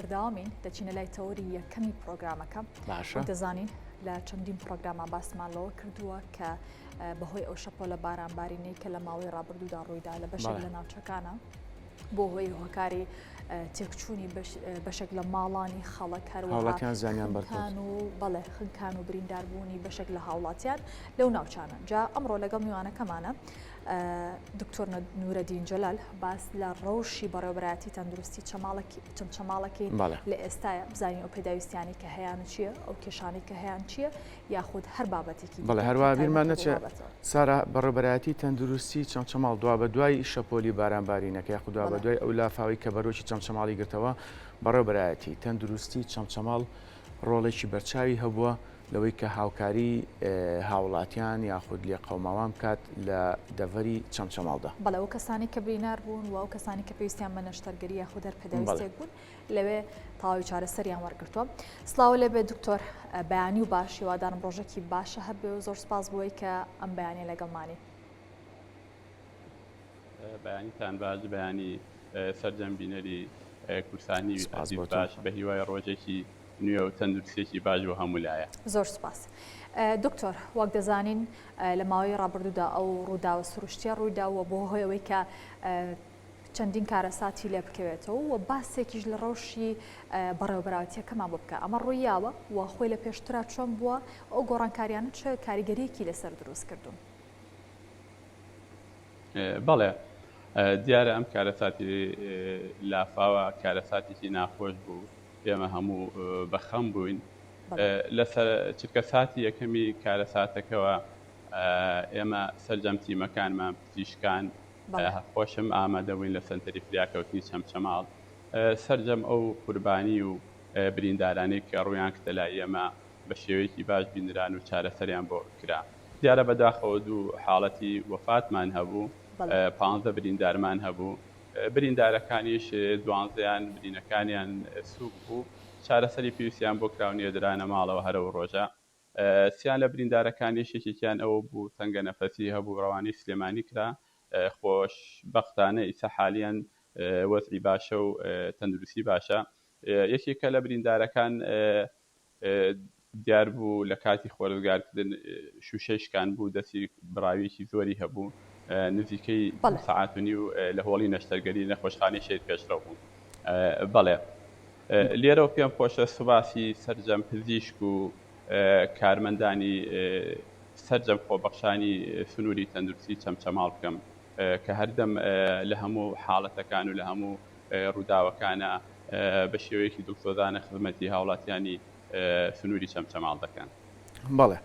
بەردەوامین دەچینە لای تەوری یەکەمی پرۆگرامەکە دەزانین لە چەندین پرۆگراما باسمانەوە کردووە کە بەهۆی ئەو شەپۆ لە بارانبارینەی کە لە ماوەی ڕابردوودا ڕوویدا لە بەشێک لە ناوچەکانە بۆ هۆی هۆکاری تێکچوونی بەشێک لە ماڵانی خەڵک هەروەها خنکان و بەڵێ خنکان و برینداربوونی بەشێک لە هاوڵاتیان لەو ناوچانە. جا ئەمڕۆ لەگەڵ میوانەکەمانە دکتۆر نورەدین جەلال باس لە ڕەوشی بەڕێوەبەرایەتی تەندروستی چەمچەماڵەکەی لە ئێستاە بزانین ئەو پێداویستیانی کە هەیەیان چییە، ئەو کێشانەی کە هەیەیان چییە، یاخود هەر بابەتێکی بەڵێ هەروە بیرمان نەچێت سارا بەڕێوەبەرایەتی تەندروستی چەمچەماڵ دوا بە دوای شەپۆلی بارانبارینەکە یاخود دوا بە دوای ئەو لافاوی کە بەرۆکی چەمچەماڵی گرتەوە بەڕێوەبەرایەتی تەندروستی چەمچەماڵ ڕۆڵێکی بەرچاوی هەبووە لەوەی کە هاوکاری هاوڵاتیان یاخود لێ قەوماوان بکات لە دەڤەری چەمچەماڵدا. بەڵێ ئەو کەسانی کە بینار بوون و ئەو کەسانی کە پێویستیان بە نەشتەرگەری یاخود هەر پێداویستێک بوون لەوێ تەواوی چارەسەریان وەرگرتووە. سڵاو لێبێ دکتۆر، بەیانی و باش هیوادارم ڕۆژێکی باشە هەبێ و زۆر سپاس بووی کە ئەم بەیانیە لەگەڵمانی. بەیانیتان باش، بەیانی سەرجەمبینەری کورسانی باش بە هیوای ڕۆژێکی نوێ و تەندروستێکی باش بۆ هەموو لایە. زۆر سپاس. دکتۆر، وەک دەزانین لە ماوەی ڕابردوودا ئەو ڕووداوە سروشتیە ڕوویداوە بۆ هۆی ئەوەی کە چەندین کارەساتی لێ بکەوێتەوە و باسێکیش لە ڕەوشی بەڕێوەبەرایەتیەکەمان بۆ بکە. ئەمە ڕوویاوە و خۆی لە پێشترا چۆن بووە ئەو گۆڕانکاریانە چه کاریگەریەکی لەسەر دروست کردوون؟ بەڵێ دیارە ئەم کارەساتی لافاوە کارەساتێکی ناخۆش بوو، ئێمە هەموو بەخەم بووین. لەسەر چرکەساتی یەکەمی کارەساتەکەەوە ئێمە سەرجەم تیمەکانمان پزیشکان خۆشم ئامادە بووین لە سنتەری فریاکەوتنی چەمچەماڵ سەرجەم ئەو قوربانی و بریندارانەی کە ڕوویان کردە لای ئێمە بە شێوەیەکی باش بینران و چارەسەریان بۆ کرا. دیارە بەداخەوە دوو حاڵەتی وەفاتمان هەبوو، 15 بریندارمان هەبوو، بریندارەکانیش 12یان برینەکانیان سووک بوو، چارەسەری پێویستیان بۆ کراونێدرانە ماڵەوە هەرەوە ڕۆژە. سیان لە بریندارەکانیش یەکێکیان ئەوە بوو تەنگە نەفەسی هەبوو، ڕەوانەی سلێمانی کرا، خۆشبەختانە ئیسا حالیان وەزعی باشە و تەندروستی باشە. یەکێکە لە بریندارەکان دیار بوو لە کاتی خۆرەگارکردن شوشەی شکان بوو، دەستی براویەکی زۆری هەبوو، نزیکەی سەعات و نیو لە هۆڵی نەشتەرگەری نەخۆشخانەی شێت پێشڕە بوو. بەڵێ لێرەوە پێم خۆشە سوباسی سەرجەم پزیشک و کارمەندانی سەرجەم خۆبەخشانی سنووری تەندروستی چەمچەماڵ بکەم کە هەردەم لە هەموو حاڵەتەکان و لە هەموو ڕووداوەکانە بە شێوەیەکی دڵسۆزانە خزمەتی هاوڵاتیانی سنووری چەمچەماڵ دەکەن. بەڵێ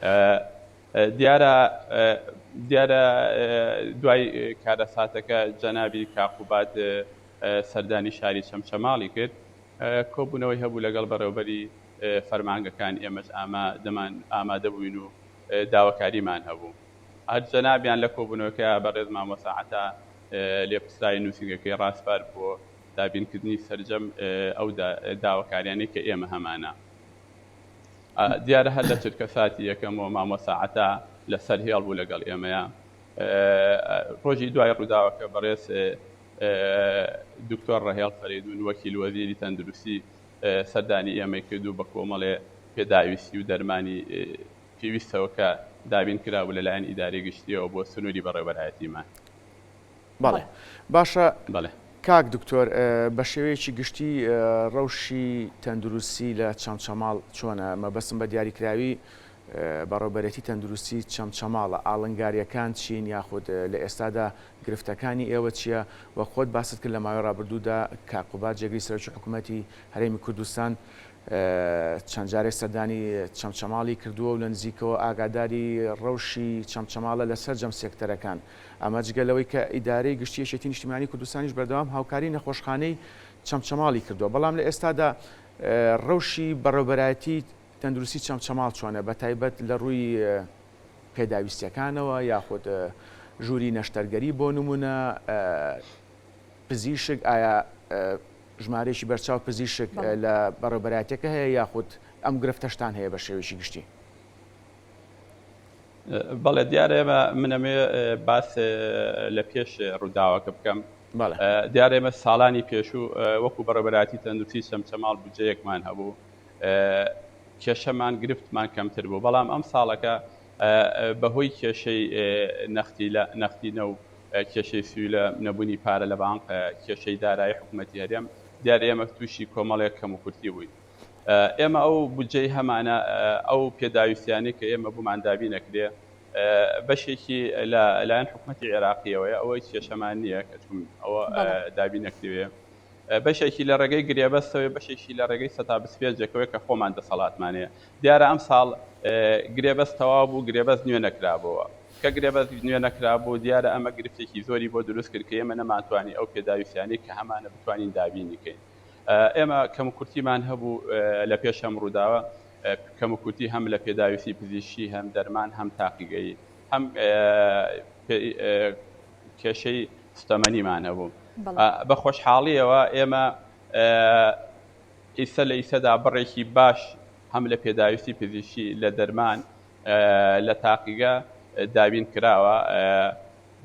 دیارە دوای کارەساتەکە جەنابی کاقوبات سەردانی شاری چەمچەماڵی کرد، کۆبوونەوەی هەبوو لەگەڵ بەڕێوەبەری فەرمانگەکان ئێمەش ئامادە بووین و داواکاریمان هەبوو. هەر جەنابیان لە کۆبوونەوەکە بەڕێز مامۆساعەتە لێپرسرای نووسینگەکەی ڕاستپار بۆ دابینکردنی سەرجەم ئەو داواکاریانەی کە ئێمە هەمانە. دیارە هەر لە چرکەساتی یەکەمەوە مامۆساعەتە لەسەر هێڵ بوو لەگەڵ ئێمەیە. ڕۆژی دوای ڕووداوەکە بەڕێز دکتۆر ڕەهێڵ فەریدون وەکیل وەزیری تەندروستی سەردانی ئێمەی کردو بە کۆمەڵێ پێداویستی و دەرمانی پێویستەوە کە دابین کرابوو لەلایەن ئیدارەی گشتیەوە بۆ سنووری بەڕێوەبەرایەتیمان. بەڵێ باشە. بەڵێ کاک دکتۆر، بە شێوەیەکی گشتی ڕەوشی تەندروستی لە چەمچەماڵ چۆنە؟ مەبەستم بە دیاریکراوی بەڕێوەبەرەتی تەندروستی چەمچەماڵە، ئاڵنگاریەکان چین یاخود لە ئێستادا گرفتەکانی ئێوە چییە؟ وە خۆت باست کرد لە ماوەی ڕابردوودا کاقوبات جێگری سەرۆکی حکوومەتی هەرێمی کوردستان چەند جارێک سەردانی چەمچەماڵی کردووە و لە نزیکەوە ئاگاداری ڕەوشی چەمچەماڵە لەسەر جەم سێکتەرەکان. ئەمە جگەلەوەی کە ئیدارەی گشتی یەکێتی نیشتیمانی کوردستانیش بەردەوام هاوکاری نەخۆشخانەی چەمچەماڵی کردووە. بەڵام لە ئێستادا ڕەوشی بەڕێوەبەرایەتی تەندروستی چەمچەماڵ چۆنە، بە تایبەت لە ڕووی پێداویستیەکانەوە یاخود ژووری نەشتەرگەری بۆ نمونە پزیشک، ئایا ژمارەیەکی بەرچاو پزیشک لە بەڕێوەبەرایەتەکە هەیە یاخود ئەم گرفتەشتان هەیە بە شێوەیەکی گشتی؟ بەڵێ دیارە ئێمە منەمێ باس لە پێش ڕووداوەکە بکەم. دیارە ئێمە ساڵانی پێشوو وەکو بەڕێوەبەراتی تەندروستی چەمچەماڵ بودجەیەکمان هەبوو کێشەمان گرفتمان کەمتر بوو بەڵام ئەم ساڵەکە بەهۆی کێشەی نەختینە و کێشەی سویلە نەبوونی پارە لە بانک کێشەی دارایی حکوومەتی هەرێم دیارە ئێمە تووشی کۆمەڵێک کەم و کورتی بووین ئێمە ئەو بودجەی هەمانە ئەو پێداویستیانی کە ئێمە بوومان دابی نەکرێ بەشێکی لایەن حکوومەتی عێراقیەوەیە ئەوەی کێشەمان نییە کە ئەوە دابی نەکردوێ بەشێکی لە ڕێگەی گرێبەستەوەی بەشێکی لە ڕێگەی سەتا بسپێجەکەوەی کە خۆمان دەسەڵاتمانەیە دیارە ئەم ساڵ گرێبەست تەواو بوو گرێبەست نوێ نەکرابەوە کە گرێبەست نوێ نەکرابوو دیارە ئەمە گرفتێکی زۆری بۆ دروست کرد کە ئێمە نەماتوانی ئەو پێداویستیانەی کە هەمانە بتوانین دابینی بکەین ئێمە کەم و کورتیمان هەبوو لە پێش ئەم ڕووداوە کەم و کورتی هەم لە پێداویستی پزیشکی هەم دەرمان هەم تاقیگەیی هەم کێشەی ستەمەنیمان هەبوو بە خۆشحاڵیەوە ئێمە ئیسە لە ئیسەدا بڕێکی باش هەم لە پێداویستی پزیشکی لە دەرمان لە تاقیگە دابین کراوە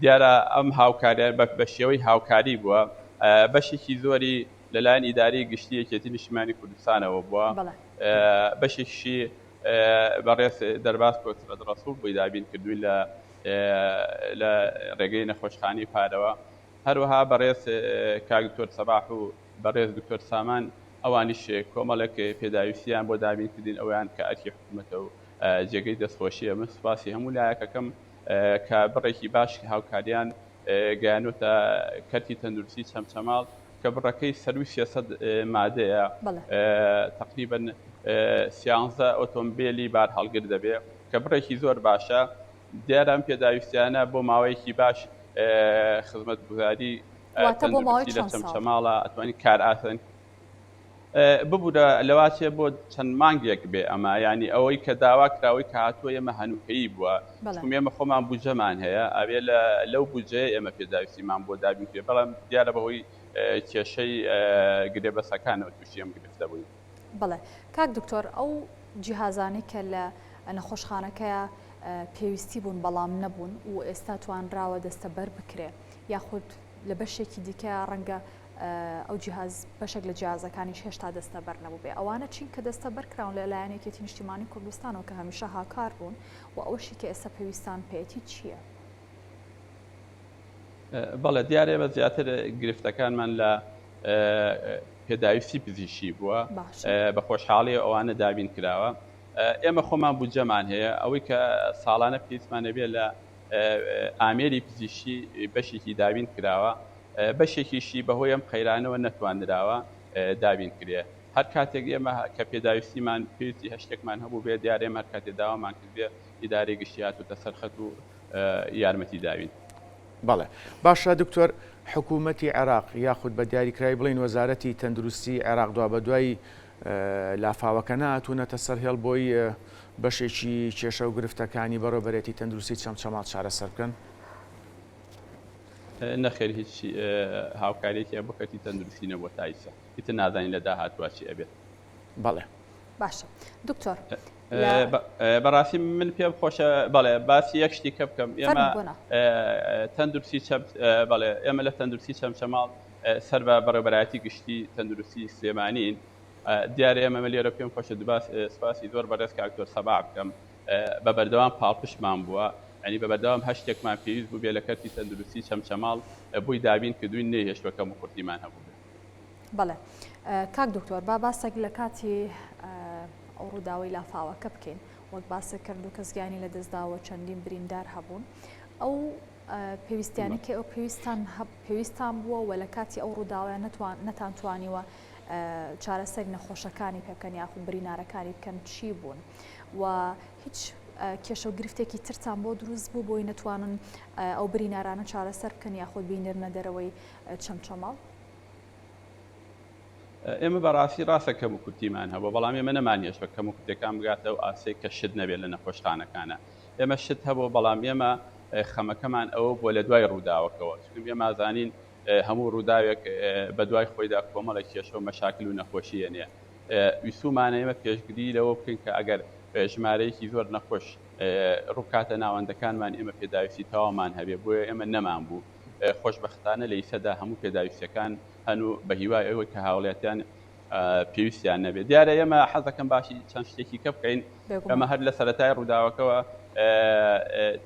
دیارە ئەم هاوکاریان بە شێوەی هاوکاری بووە بەشێکی زۆری لەلایەن ئیداری گشتی یەکێتی نیشتیمانی کوردستانەوە بووە بەشێکی بەڕێز دەرباز کۆچرەت ڕەسوول بۆی دابین کردووی لە ڕێگەی نەخۆشخانەی پارەوە هەروەها بەڕێز کاک دکتۆر سەباح و بەڕێز دکتۆر سامان ئەوانیش کۆمەڵێک پێداویستیان بۆ دابینکردین ئەویان کە ئەرکی حکوومەتە و جێگەی دەستخۆشیە من سوپاسی هەموو لایەکەکەم کە بڕێکی باش کاوکاریان گەیانوتە کەرتی تەندروستی چەمچەماڵ کە بڕەکەی سەروی 300 مادەیە تقریباً 11 ئۆتۆمبیلی بار هەڵگر دەبێت کە بڕێکی زۆر باشە دیارە ئەم پێداویستیانە بۆ ماوەیەکی باش خزمەت گوزاری تەندروستی لە چەمچەماڵە ئەتوانی کار ئاسان ببوورە لەواتێ بۆ چەند مانگێک بێ ئەمە ینی ئەوەی کە داوا کراوەی کە هاتووە ئێمە هەنووکەیی بووە ئێمە خۆمان بودجەمان هەیە ئەوێ لەو بودجەیە ئێمە پێداویستیمان بۆ دابین کرێ بەڵام دیارە بەهۆی کێشەی گرێبەسەکانەوە تووشی ئەم گرفتە بووین. بەڵێ کاک دکتۆر ئەو جیهازانەی کە لە نەخۆشخانەکەیە پێویستی بوون بەڵام نەبوون و ئێستا توانراوە دەستە بەر بکرێ یاخود لە بەشێکی دیکە ڕەنگە ئەو جیهاز بەشێک لە جیهازەکانیش هێشتا دەستە بەر نەبوو بێ ئەوانە چین کە دەستە بەرکراون لە لایەنێکی نیشتیمانی کوردستانەوە کە هەمیشە هاکار بوون و ئەوشی کە ئێستا پێویستان پێێتی چییە؟ بەڵێ دیارێ بە زیاتر گرفتەکانمان لە پێداویستی پزیشکی بووە بە خۆشحاڵی ئەوانە دابین کراوە ئێمە خۆمان بودجەمان هەیە ئەوەی کە ساڵانە پێویستمانە بێت لە ئامێری پزیشکی بەشێکی دابین کراوە بەشێکیشی بەهۆی ئەم قەیرانەوە نەتواندراوە دابین کرێ هەر کاتێک ئێمە کە پێداویستیمان پێویستی هەشتێکمان هەبوو بێت دیارە ئێمە هەر کاتێ داوامان کردێ ئیدارەی گشتیات و تەسەرخەت و یارمەتی داوین. بەڵێ باشە دکتۆر حکوومەتی عێراق یاخود بە دیاریکراوی بڵین وەزارەتی تەندروستی عێراق دوا بە دوای لافاوەکە ناتوونەتە سەر هێڵ بۆی بەشێکی کێشە و گرفتەکانی بەڕێوەبەرێتی تەندروستی چەمچەماڵ چارەسەر بکەن؟ نەخێر هیچ هاوکارێکی بکەتی تەندروستی نەبووە تایسە هیتر نازانین لە داهاتوە چی ئەبێت. بەڵێ باشە دکتۆر بەڕاستی من پێم خۆشە بەڵێ باسی یەک شتی کە بکەم ئێمە تەندروستی بەڵێ ئێمە لە تەندروستی چەمچەماڵ سەر بە بەڕێوەبەرایەتی گشتی تەندروستی سلێمانین دیارە ئێمە لێرە پێم خۆشە سپاسی زۆر بەڕێز کاک دکتۆر سەباح بکەم بە بەردەوام پاڵپشتمان بووە ینی بە بەردەوام هەشتێکمان پێویست بوو بێ لە کەرتی تەندروستی چەمچەماڵ بووی دابین کردووی نەهێشتوەکەم و کورتیمان هەبوو. بەڵێ کاک دکتۆر با باسێک لە کاتی ئەو ڕووداوی لافاوەکە بکەین وەک باسە کرد و کەسگیانی لە دەستداوە چەندین بریندار هەبوون ئەو پێویستیانی کە ئەو پێویستان بووە و لە کاتی ئەو ڕووداوە نەتانتوانیوە چارەسەر نەخۆشەکانی پێ بکەن یاخود برینارەکانی بکەن چی بوون و هیچ کێشە و گرفتێکی ترتان بۆ دروست بوو بۆی نەتوانن ئەو برینارانە چارەسەر بکەن یاخود بینێرنە دەرەوەی چەمچەماڵ؟ ئێمە بەڕاستی ڕاستە کەم و کورتیمان هەبوو بەڵام ئێمە نەمانیەش بە کەم و کورتەکان بگاتە و ئاسەی کە شت نەبێت لە نەخۆشخانەکانە ئێمە شت هەبوو بەڵام ئێمە خەمەکەمان ئەوە بۆ لە دوای ڕووداوەکەوە چونکە ئێمە ئازانین هەموو ڕووداوێک بە دوای خۆیدا کۆمەڵێک کێشە و مەشاکل و نەخۆشیە نیە ویسومانە ئێمە پێشگیری لەوە بکەین کە ئەگەر ژمارەیەکی زۆر نەخۆش ڕووکاتە ناوەندەکانمان ئێمە پێداویستی تەواومان هەبێ بۆیە ئێمە نەمان بوو خۆشبەختانە لە ئیسەدا هەموو پێداویستەکان هەنوو بە هیوای ئەوەی کە هاوڵاتیان پێویستیان نەبێت. دیارە ئێمە حەزەکەم باشی چەند شتێکی کە بکەین. ئەمە هەر لە سەرەتای ڕووداوەکەوە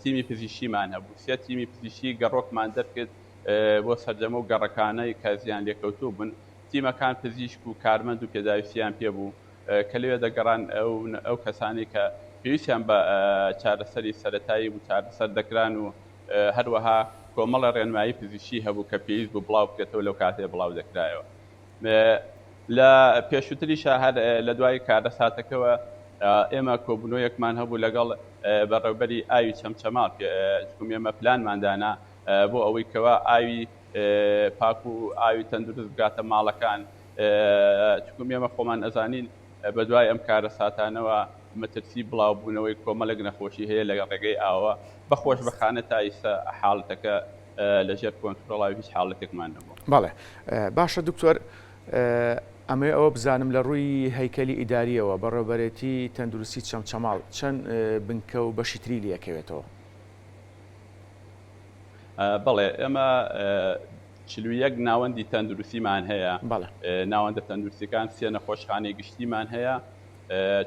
تیمی پزیشکیمان هەبوو، سێ تیمی پزیشکی گەڕۆکمان دەرکرد بۆ سەرجەمە و گەڕەکانەی کە زیان لێکەوتوو بوون. تیمەکان پزیشک و کارمەند و پێداویستیان پێبوو کە لەوێ دەگەڕان ئەو کەسانی کە پێویستیان بە چارەسەری سەرەتایی و چارەسەر دەکران و هەروەها کۆمەڵە ڕێنمایی پزیشکی هەبوو کە پێویست بوو بڵاو بکرێتەوە لەو کاتێ بڵاو دەکرایەوە. لە پێشووتریشە هەر لە دوای کارەساتەکەەوە ئێمە کۆبوونەوەیەکمان هەبوو لەگەڵ بەڕێوەبەری ئاوی چەمچەماڵ چکم ئێمە پلانماندانا بۆ ئەوەی کەوە ئاوی پاک و ئاوی تەندروست بگاتە ماڵەکان. چکم ئێمە خۆمان ئەزانین بە دوای ئەم کارەساتانەوە مەترسی بڵاوبوونەوەی کۆمەڵێک نەخۆشی هەیە لە ڕێگەی ئاوە بەخۆش بەخانە تا ئیستا حاڵەتەکە لەژێر کۆنتترۆڵاوی هیچ حاڵەتێکمان نەبوو. بەڵێ باشە دکتۆر، ئەمێ ئەوە بزانم لە ڕووی هەیکەلی ئیداریەوە بەڕێوەبەرێتی تەندروستی چەمچەماڵ چەند بنکە و بەشی تری لەکەوێتەوە؟ بەڵێ ئێمە 41 ناوەندی تەندروستیمان هەیە. ناوەندە تەندروستیەکان 3 نەخۆشخانەی گشتیمان هەیە،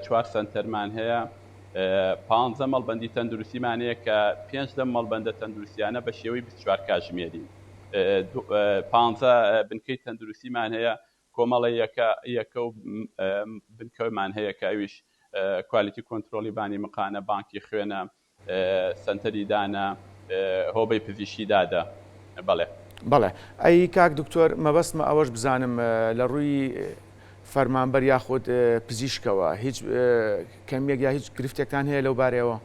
4 سنتەرمان هەیە، 15 مەڵبەندی تەندروستیمان هەیە کە 5 لەم مەڵبەندە تەندروستیانە بە شێوەی 24 کاتژمێرین. 15 بنکەی تەندروستیمان هەیە، کۆمەڵە یەکە و بنکەمان هەیە کە ئەویش کوالیتی کۆنتترۆلی بانی مقانە، بانکی خوێنە، سنتەری دانە، هۆبەی پزیشکی دادا. بەڵێ ئەی کاک دکتۆر، مەبەستمە ئەوەش بزانم لە ڕووی فەرمانبەر یاخود پزیشکەوە هیچ کەمێک یا هیچ گرفتێکتان هەیە لەو بارەوە؟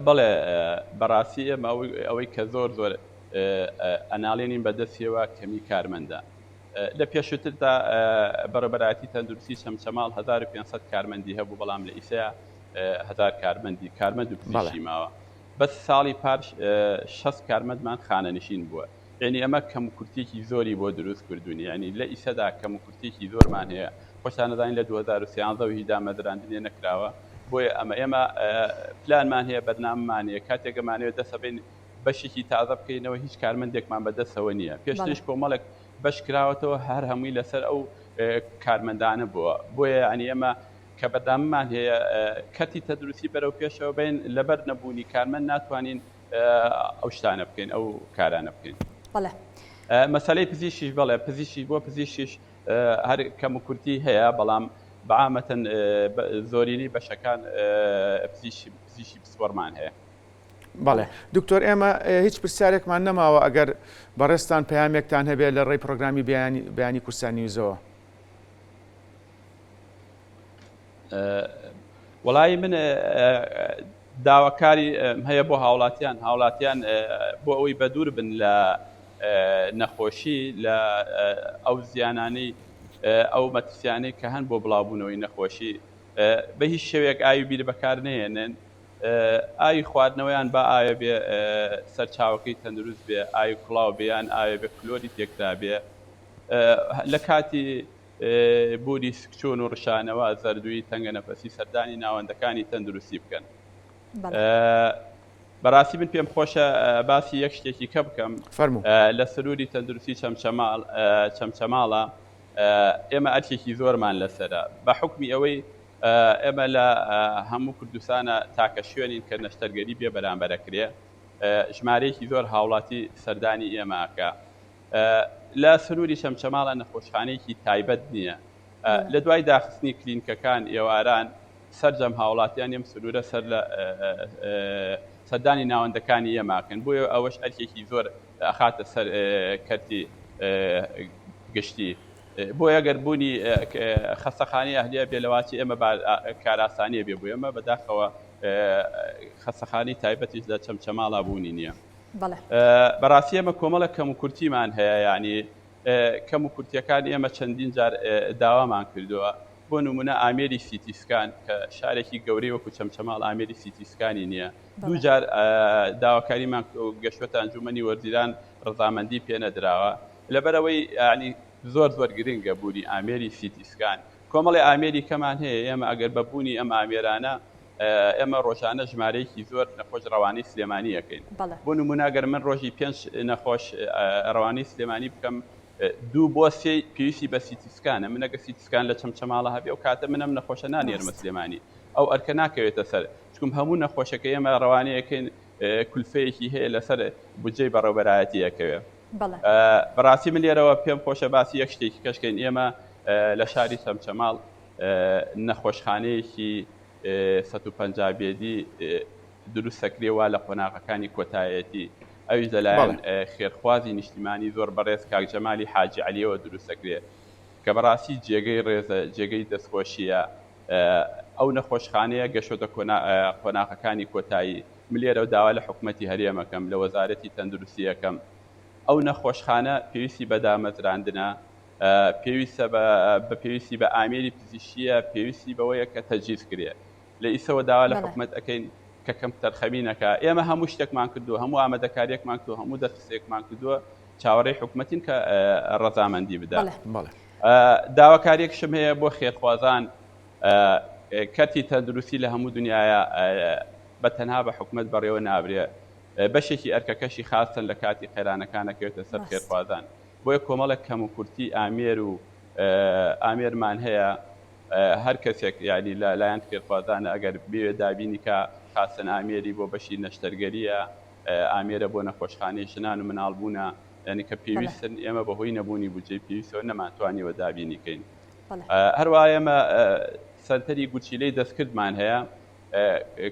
بەڵێ بەڕاستی ئێمە ئەوەی کە زۆر ئەناڵێنین بەدەستیەوە کەمی کارمەندە. لە پێشووتردا بەڕێبەرایەتی تەندروستی چەمچەماڵ 1500 کارمەندی هەبوو، بەڵام لە ئیسەیە 1000 کارمەند و پزیشکی ماوە. بەس ساڵی پاش 6 کارمەندمان خانەنشین بووە. یعنی ئەمە کەموکورتێکی زۆری بۆ دروست کردوونی، ینی لە ئیسەدا کەموکورتێکی زۆرمان هەیە. خۆشتان نەزانین لە 2013 هی دامەدراندنێ نەکراوە. بۆیە ئێمە پلانمان هەیە، بەرنامەمان هەیە، کاتێکەمانەوێت دەسەبین بەشێکی تازە بکەینەوە، هیچ کارمەندێکمان بەدەستەوە نییە. پێشترش کۆمەڵێک بەش کراوەتەوە، هەر هەمووی لەسەر ئەو کارمەندانە بووە. بۆیە ئەنی ئێمە کە بەرداممان هەیە کەتی تەندروستی بەرەو پێشەوە بین، لەبەر نەبوونی کارمەند ناتوانین ئەو شتانە بکەین، ئەو کارانە بکەین. مەسەلەی پزیشکیش بەڵێ پزیشکی بۆ پزیشکیش هەر کەموکورتی هەیە، بەڵام بەعامەتەن زۆرینی بەشەکان پزیشکی پسپۆرمان هەیە. بەڵێ دکتۆر، ئێمە هیچ پرسیارێکمان نەماوە ئەگەر بەڕێستان پەیامێکتان هەبێت لە ڕێی پرۆگرامی بەیانی کورسان نیوزەوە. وەڵی من داواکاری هەیە بۆ هاوڵاتیان بۆ ئەوەی بەدوور بن لە نەخۆشی، لە ئەو زیانانەی ئەو مەترسیانەی کە هەن بۆ بڵاوبوونەوەی نەخۆشی بە هیچ شێوێک ئاوی بیر بەکار نهێنن. ئاوی خواردنەوەیان با ئاوێ بێ سەرچاوەکەی تەندروست بێ، ئاوی کوڵاو بێیان ئاوێ بێ کلۆری تێکرا بێ. لە کاتی بوری سکچۆن و ڕشانەوە زەردووی تەنگە نەفەسی سەردانی ناوەندەکانی تەندروستی بکەن. بەڕاستی من پێم خۆشە باسی یەک شتێکی کە بکەم لە سروری تەندروستی چەمچەماڵە. ئێمە ئەرکێکی زۆرمان لەسەرە، بە حکمی ئەوەی ئێمە لە هەموو کوردستانە تاکە شوێنین کە نەشتەرگەری بێ بەرامبەرەکرێ، ژمارەیەکی زۆر هاوڵاتی سەردانی ئێمەکە. لە سروری چەمچەماڵە نەخۆشخانەیەکی تایبەت نییە. لە دوای داخستنی کلینکەکان ئێواران سەرجەم هاوڵاتیان ئێم سرورە سەر لە سەردانی ناوەندەکانی ئێماکەن، بۆیە ئەوەش ئەرکێکی زۆر ئەخاتە سەر کەرتی گشتی. بۆیە گەر بوونی خەستەخانەی ئەهلیە بێلەواتی ئێمە کاراسانیە بێ، بۆ ئێمە بەداخەوە خەستەخانەی تایبەتیش لە چەمچەماڵا بوونی نییە. بەڕاستی ئێمە کۆمەڵە کەموکورتیمان هەیە، ینی کەموکورتیەکان ئێمە چەندین جار داوامان کردووە. بۆ نمونە ئامێری سیتیسکان کە شارێکی گەورەی وەکو چەمچەماڵ ئامێری سیتیسکانی نییە. دوو جار داواکاریمان گەشتوەتە ئەنجومەنی وەرزیران ڕزامەندی پێ نەدراوە، لەبەرەوەی ینی زۆر گرنگە بوونی ئامێری سیتیسکان. کۆمەڵی ئامێری کەمان هەیە، ئێمە ئەگەر بەبوونی ئەم ئامێرانە ئێمە ڕۆژانە ژمارەیەکی زۆر نەخۆش ڕەوانی سلێمانی ئەەکەین. بۆ نموناگەر من ڕۆژی 5 نەخۆش ڕەوانی سلێمانی بکەم 2 بۆ 3 پێویستی بە سیتیسکانە، منەگە سیتیسکان لە چەمچەماڵە هەبێ و کاتە منم نەخۆشە نانێرمە سلێمانی ئەو ئەرکە ناکەوێتە سەر، چکم هەموو نەخۆشەکە ئێمە ڕەوانەیەکەین کولفەیەکی هەیە لەسەر بودجەی بەڕێوەبەرایەتی ئەکەوێ. بەڕاستی من لێرەوە پێم خۆشە باسی یەک شتێکی کەشکەین. ئێمە لە شاری چەمچەماڵ نەخۆشخانەیەکی 150 بێدی دروستەکرێ وا لە قۆناغەکانی کۆتایەتی، ئەوی لەلایەن خێرخوازی نیشتیمانی زۆر بەڕێز کاک جەمالی حاجی عەلیەوە دروستەکرێ کە بەڕاستی جێگەی ڕێزە، جێگەی دەستخۆشیە. ئەو نەخۆشخانەیە گەشۆتە قۆناغەکانی کۆتایی. من لێرە داوا لە حکوومەتی هەرێمەکەم لە وەزارەتی تەندروستی یەکەم ئەو نەخۆشخانە پێویستی بە دامەزراندنە، پێویستی بە ئامێری پزیشکیە، پێویستی بەوەیە کە تەجیز کرێ. لە ئیسەوە داوا لە حکوومەت ئەەکەین کە کەم تەرخەمینەکە. ئێمە هەموو شتێکمان کردووە، هەموو ئامادەکاریەکمان کردووە، هەموو دەرخستێکمان کردووە، چاوەڕێی حکوومەتین کە ڕەزامەندی بدات. داواکاریەکشم هەیە بۆ خێرخوازان کەرتی تەندروستی لە هەموو دنیاە بە تەنها بە حکوومەت بەڕێوە نابرێ، بەشێکی ئەرکەکەشی خاستن لە کاتی قەیرانەکانەکەوێتە سەر خێرخوازان. بۆیە کۆمەڵێک کەم و کورتی ئامێر و ئامێرمان هەیە، هەر کەسێک یعنی لایەن خێرخوازانە ئەگەر بێ دابینی کە خاستن ئامێری بۆ بەشی نەشتەرگەریە، ئامێرە بۆ نەخۆشخانەی ژنان و مناڵبوونە، ینی کە پێویستن ئێمە بەهۆی نەبوونی بودجەی پێویستەوە نەماتوانیوە دابینی کەین. هەروە ئێمە سەنتەری گوچیلەی دەستکردمان هەیە،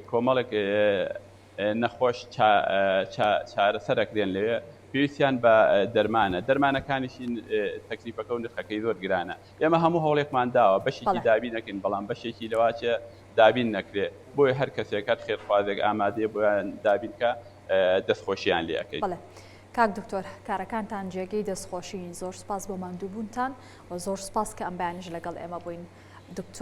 کۆمەڵێک نەخۆش چارەسەرەکرێن لەوێ، پێویستیان بە دەرمانە، دەرمانەکانیشی تەکلیفەکە و نرخەکەی زۆر گرانە. ئێمە هەموو هەوڵێکمان داوە بەشێکی دابین نەکەین، بەڵام بەشێکی لەواچە دابین نەکرێ، بۆیە هەر کەسێک هەر خێرخوازێک ئامادەیە بۆیان دابینکە دەستخۆشییان لێ ئەەکەین. کاک دکتۆر، کارەکانتان جێگەی دەستخۆشی، زۆر سپاس بۆ ماندووبوونتان و زۆر سپاس کە ئەم بەیانیش لەگەڵ ئێمە بووین. دکتۆر